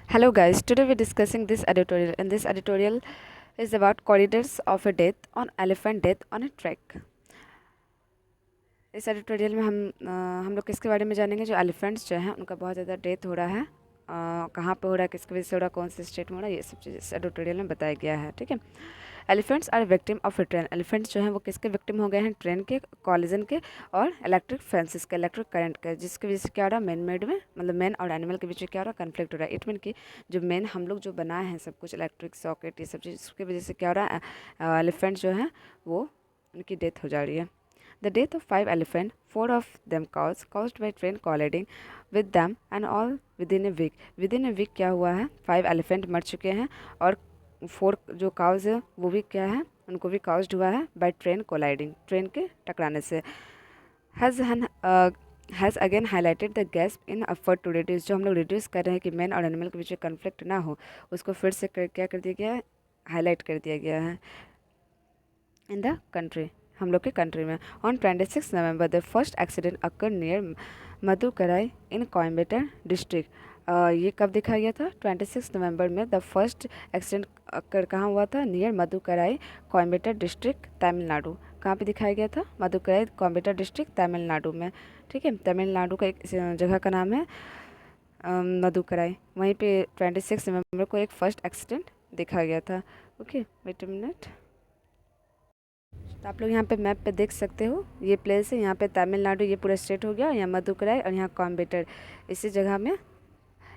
Hello guys, today we're discussing this editorial and this editorial is about corridors of a death on elephant death on a trek। इस editorial में हम लोग किसके बारे में जानेंगे, जो एलिफेंट्स जो हैं उनका बहुत ज़्यादा डेथ हो रहा है, कहाँ पे हो रहा है, किसकी वजह से हो रहा है, कौन से स्टेट में हो रहा है, ये सब चीज़ इस एडिटोरियल में बताया गया है। ठीक है। Elephants are victim of a train. Elephants जो हैं वो किसके विक्टिम हो गए हैं, ट्रेन के कॉलिजन के और इलेक्ट्रिक फेंसेस के, इलेक्ट्रिक करंट के, जिसकी वजह से क्या हो रहा है, मैन मेड में मतलब मैन और एनिमल के बीच में क्या हो रहा है, कन्फ्लिक्ट हो रहा है। इट मीन कि जो मैन हम लोग जो बनाए हैं सब कुछ, इलेक्ट्रिक सॉकेट ये सब चीज़, उसकी वजह से क्या हो रहा है, एलिफेंट्स जो हैं वो उनकी डेथ हो जा रही है। The death of 5 elephants, 4 of them caused by train colliding with them and all within a week. Within a week क्या हुआ है, 5 elephant मर चुके हैं और 4 जो काउज है वो भी क्या है, उनको भी काउज्ड हुआ है बाय ट्रेन कोलाइडिंग, ट्रेन के टकराने से। Has again highlighted the gap in effort to reduce, जो हम लोग रिड्यूस कर रहे हैं कि मैन और एनिमल के बीच में कन्फ्लिक्ट ना हो, उसको फिर से क्या कर दिया गया है, हाईलाइट कर दिया गया है इन द कंट्री, हम लोग के कंट्री में। On 26 November the first accident occur near Madukkarai in Coimbatore district. ये कब दिखा गया था, 26 नवंबर में द फर्स्ट एक्सीडेंट अकर कहाँ हुआ था, नियर मदुकराई कोयम्बटूर डिस्ट्रिक्ट तमिलनाडु। कहाँ पे दिखाया गया था, मदुकराई कोयम्बटूर डिस्ट्रिक्ट तमिलनाडु में। ठीक है, तमिलनाडु का एक जगह का नाम है मदुकराई, वहीं पे 26 नवंबर को एक फर्स्ट एक्सीडेंट देखा गया था। Okay, wait a minute. तो आप लोग यहाँ पे मैप पे देख सकते हो, ये प्लेस है, यहाँ पे तमिलनाडु ये पूरा स्टेट हो गया, यहाँ मदुकराई और यहाँ कोयम्बटूर, इसी जगह में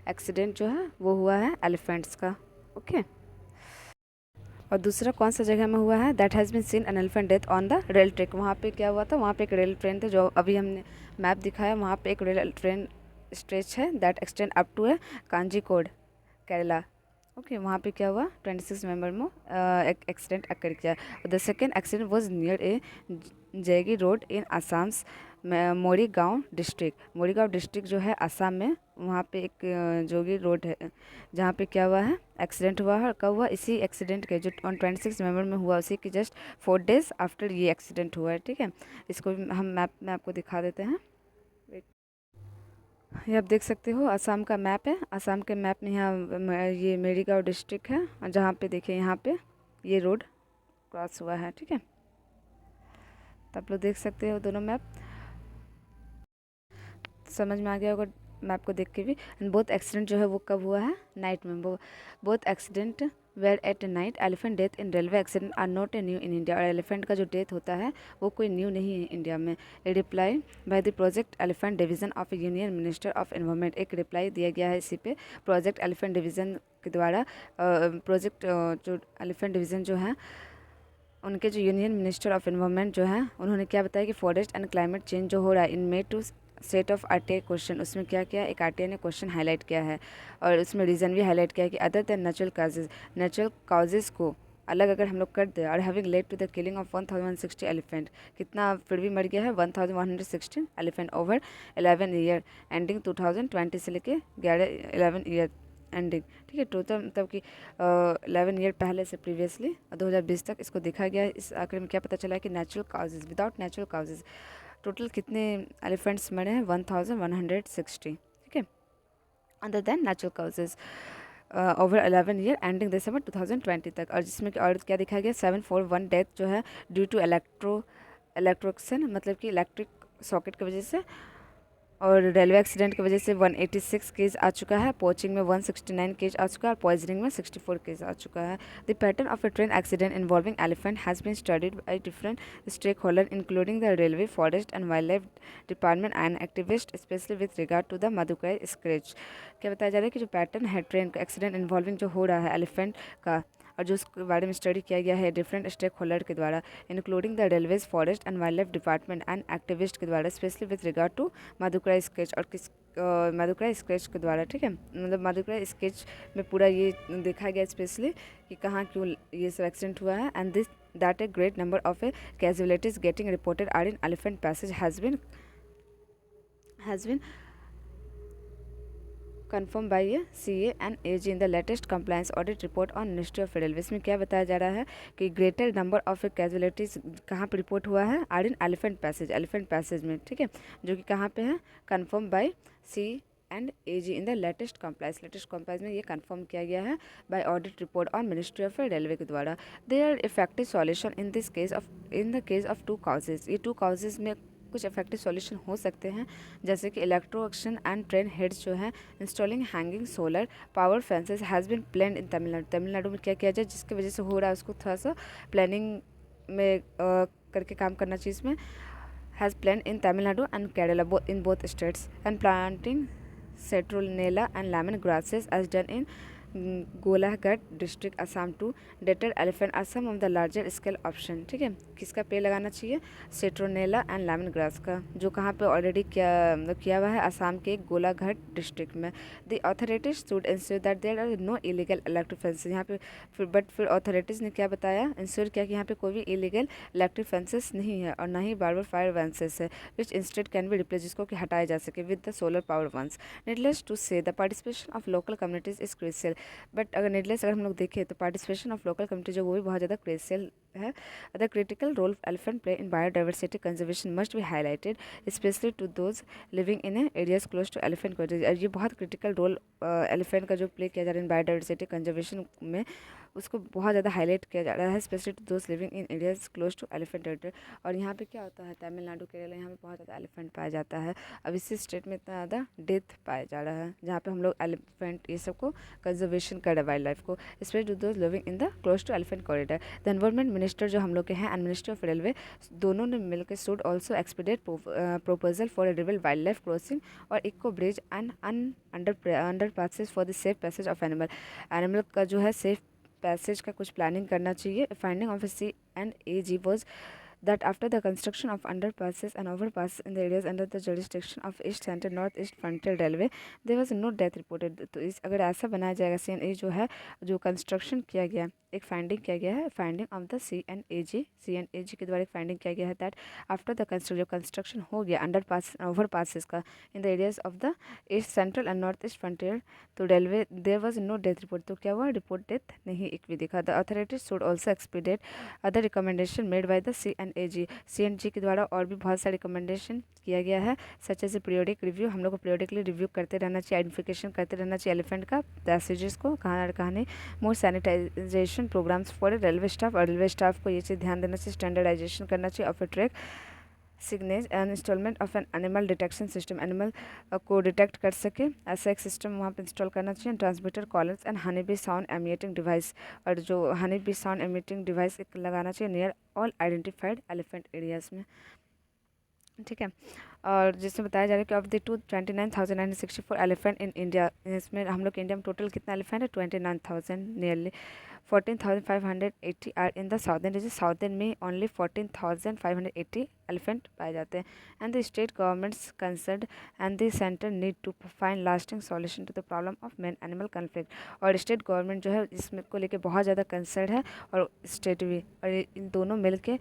एक्सीडेंट जो है वो हुआ है एलिफेंट्स का। ओके। और दूसरा कौन सा जगह में हुआ है, that has been seen an elephant death on the rail track. वहाँ पे क्या हुआ था, वहाँ पे एक रेल ट्रेन था, जो अभी हमने मैप दिखाया, वहाँ पे एक रेल ट्रेन स्ट्रेच है दैट एक्सटेंड अप टू है कांजीकोड केरला। ओके, वहाँ पे क्या हुआ, 26 नवंबर में एक एक्सीडेंट अकर किया। The second accident was near A Jaggi road in Assam's Morigaon district. Morigaon district जो है आसाम में, वहाँ पे एक जोगी रोड है जहाँ पे क्या हुआ है, एक्सीडेंट हुआ है। कब हुआ, इसी एक्सीडेंट के जो ऑन 26 नवंबर में हुआ, उसी की जस्ट 4 डेज आफ्टर ये एक्सीडेंट हुआ है। ठीक है, इसको भी हम मैप में आपको दिखा देते हैं। ये आप देख सकते हो, असम का मैप है। असम के मैप में यहाँ ये मेरीगांव डिस्ट्रिक्ट है, और जहाँ पे देखिए यहाँ पे ये रोड क्रॉस हुआ है। ठीक है, तो आप लोग देख सकते हो दोनों मैप, समझ में आ गया होगा मैप को देख के भी। एंड बोथ एक्सीडेंट जो है वो कब हुआ है, नाइट में। Both accident were at night. Elephant death in railway accident are not a new in India. और एलिफेंट का जो डेथ होता है वो कोई न्यू नहीं है इंडिया में। A reply by the project elephant division of union minister of environment. एक रिप्लाई दिया गया है इसी पे प्रोजेक्ट एलिफेंट डिवीजन के द्वारा। प्रोजेक्ट जो एलिफेंट डिवीजन जो है, उनके जो यूनियन मिनिस्टर ऑफ एनवायरमेंट जो है, उन्होंने क्या बताया कि फॉरेस्ट एंड क्लाइमेट चेंज जो हो रहा है in May two set of RTI question. उसमें क्या किया, एक आरटीआई ने क्वेश्चन हाईलाइट किया है और उसमें रीज़न भी हाईलाइट किया है कि अदर दैन नेचुरल काजेज़ को अलग अगर हम लोग कर दे, और having led to the killing of 1160 elephant. कितना फिर भी मर गया है, 1116 एलिफेंट ओवर 11 ईयर एंडिंग 2020 से लेके 11 ईयर एंडिंग। ठीक है, टोटल मतलब कि 11 ईयर पहले से प्रीवियसली 2020 तक इसको देखा गया है। इस आंकड़े में क्या पता चला है कि natural causes, without natural causes total कितने एलिफेंट्स मरे हैं, 1160। ठीक है, other than natural causes over 11 year ending December 2020 तक। और जिसमें कि और क्या दिखाया गया, 741 डेथ जो है ड्यू टू इलेक्ट्रोक्शन, मतलब कि इलेक्ट्रिक सॉकेट की वजह से। और रेलवे एक्सीडेंट की वजह से 186 केस आ चुका है, पोचिंग में 169 केस आ चुका है, और पॉइजनिंग में 64 केस आ चुका है। The pattern of a train accident involving elephant has been studied by different stake holder including the railway, forest and wild life department and activist, specially with regard to the Madukkarai scratch. क्या बताया जा रहा है कि जो pattern है train का accident involving जो हो रहा है एलिफेंट का, और जो उसके बारे में स्टडी किया गया है डिफरेंट स्टेक होल्डर के द्वारा, including the railways, forest and wild life department and activist के द्वारा, specially with regard to Madhukara sketch. और किस मधुकरा स्केच के द्वारा। ठीक है, मतलब मधुकरा स्केच में पूरा ये देखा गया स्पेशली कि कहाँ क्यों ये सब एक्सीडेंट हुआ है। And this that a great number of a casualties getting reported are in elephant passage has been confirmed by a CA and AG in the latest compliance audit report on Ministry of Railways। में क्या बताया जा रहा है कि greater number of casualties कहाँ पर report हुआ है, आर इन एलिफेंट पैसेज में। ठीक है, जो कि कहाँ पे है, confirm by and AG in the latest compliance में ये कंफर्म किया गया है बाय ऑडिट रिपोर्ट और मिनिस्ट्री ऑफ रेलवे के द्वारा। There are effective solution in the case of 2 causes. ये 2 काउजेज में कुछ इफेक्टिव सॉल्यूशन हो सकते हैं, जैसे कि electro action and train heads जो है, installing hanging solar power fences has been planned in Tamil Nadu में क्या किया जाए जिसकी वजह से हो रहा है उसको थोड़ा सा प्लानिंग में करके काम करना चाहिए। इसमें has plan in Tamil Nadu and Kerala in both states and planting citronella and lemon grasses as done in Golaghat district Assam to deter elephant are some of the larger scale option. ठीक है, किसका पेड़ लगाना चाहिए? सेट्रोनेला एंड लेमन ग्रास का, जो कहाँ पे ऑलरेडी किया हुआ है, असम के गोलाघाट डिस्ट्रिक्ट में। The authorities should ensure that there are no illegal electric fences. यहाँ पे फिर अथॉरिटीज़ ने क्या बताया? इंश्योर किया कि यहाँ पे कोई भी इलीगल इलेक्ट्रिक फेंसेस नहीं है और ना ही बार्बर फायर फेंसेस है, which instead can be replace, जिसको कि हटाया जा सके with the solar power ones. Needless to say the participation of local communities is crucial. But अगर हम लोग देखें तो पार्टिसिपेशन ऑफ लोकल कम्युनिटी जो वो भी बहुत ज़्यादा क्रूशियल है। The critical role elephant play in biodiversity conservation must be highlighted, specially to those living in areas close to elephant corridor. और ये बहुत क्रिटिकल रोल एलिफेंट का जो प्ले किया जा रहा है इन बायोडाइवर्सिटी कंजर्वेशन में, उसको बहुत ज़्यादा हाईलाइट किया जा रहा है, specially to those living in areas close to elephant territory. और यहाँ पे क्या होता है, तमिलनाडु केरला यहाँ पे बहुत ज़्यादा एलिफेंट पाया जाता है। अब इसी स्टेट में इतना ज़्यादा डेथ पाया जा रहा है, जहाँ पे हम लोग एलिफेंट ये सब को कंजर्वेशन कर रहे हैं वाइल्ड लाइफ को, specially to those living in the close to elephant corridor. The environment minister जो हम लोग के हैं एंड मिनिस्ट्री ऑफ रेलवे, दोनों ने मिलकर should also expediate proposal for a river wild life crossing और eco bridge and under passage for the safe passage of animal का जो है सेफ पैसेज का कुछ प्लानिंग करना चाहिए। Finding of CNAG was that after the construction of underpasses and overpasses in the areas under the jurisdiction of East Central North East Frontier Railway, there was no death reported। तो इस अगर ऐसा बनाया जाएगा, CNA जो है जो construction किया गया, एक फाइंडिंग किया गया है, फाइंडिंग ऑफ द CNAG के द्वारा एक फाइंडिंग किया गया है दैट आफ्टर द कंस्ट्रक्शन हो गया अंडर पास ओवर पासिस का in the areas of the east central and north east frontier तो railway, there was no death report. तो क्या हुआ? रिपोर्ट डेथ नहीं एक भी दिखा। The authorities should also expediate other recommendation made by the CNG के द्वारा और भी बहुत सारे रिकमेंडेशन किया गया है, such as a periodic review. हम लोग को पीरियोडिकली रिव्यू करते रहना चाहिए, आइडेंटिफिकेशन करते रहना चाहिए एलिफेंट का पैसेजेस को, कहाँ नहीं, more sanitization programs for railway staff, और रेलवे स्टाफ को ये चीज़ ध्यान देना चाहिए, स्टैंडर्डाइजेशन करना चाहिए of a track signage and installment of an animal detection system, animal को डिटेक्ट कर सके ऐसा एक सिस्टम वहाँ पे इंस्टॉल करना चाहिए। Transmitter collars and honey bee sound emitting device, और जो honey bee sound emitting device एक लगाना चाहिए near all identified elephant areas में। ठीक है, और जिसमें बताया जा रहा है कि of the 29,964 elephant in India, इसमें हम लोग के इंडिया में टोटल कितना एलिफेंट है? 29,000 nearly. 14,580 are in the southern region, southern में ओनली 14,580 एलिफेंट पाए जाते हैं। And the state governments concern and the centre need to find lasting solution to the problem of man animal conflict. और state government जो है इसमें को लेकर बहुत ज़्यादा कंसर्न है, और स्टेट भी, और इन दोनों मिल के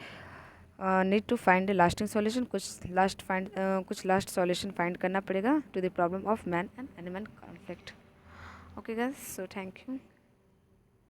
need to find lasting solution, कुछ लास्ट सॉल्यूशन फाइंड करना पड़ेगा to the problem of man and animal conflict. Okay guys, so thank you.